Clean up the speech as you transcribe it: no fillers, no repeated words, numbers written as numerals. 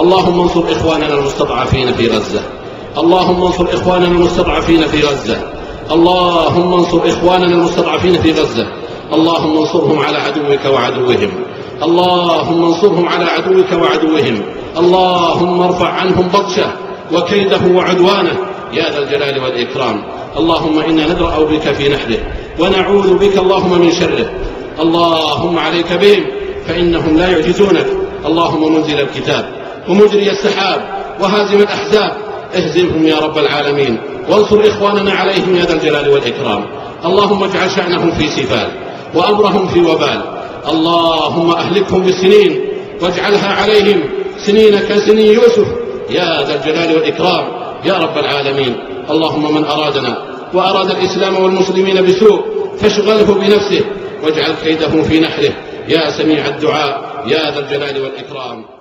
اللهم انصر إخواننا المستضعفين في غزة. اللهم انصر إخواننا المستضعفين في غزة. اللهم انصر إخواننا المستضعفين في غزة. اللهم انصرهم على عدوك وعدوهم. اللهم انصرهم على عدوك وعدوهم. اللهم ارفع عنهم بطشه وكيده وعدوانه يا ذا الجلال والإكرام. اللهم إنا ندرأ بك في نحره ونعوذ بك اللهم من شره. اللهم عليك بهم فإنهم لا يعجزونك. اللهم منزل الكتاب ومجري السحاب وهازم الأحزاب اهزمهم يا رب العالمين، وانصر إخواننا عليهم يا ذا الجلال والإكرام. اللهم اجعل شأنهم في سفال وأمرهم في وبال. اللهم أهلكهم بالسنين واجعلها عليهم سنين كسنين يوسف يا ذا الجلال والإكرام يا رب العالمين. اللهم من أرادنا وأراد الإسلام والمسلمين بسوء فاشغله بنفسه واجعل كيده في نحره يا سميع الدعاء يا ذا الجلال والإكرام.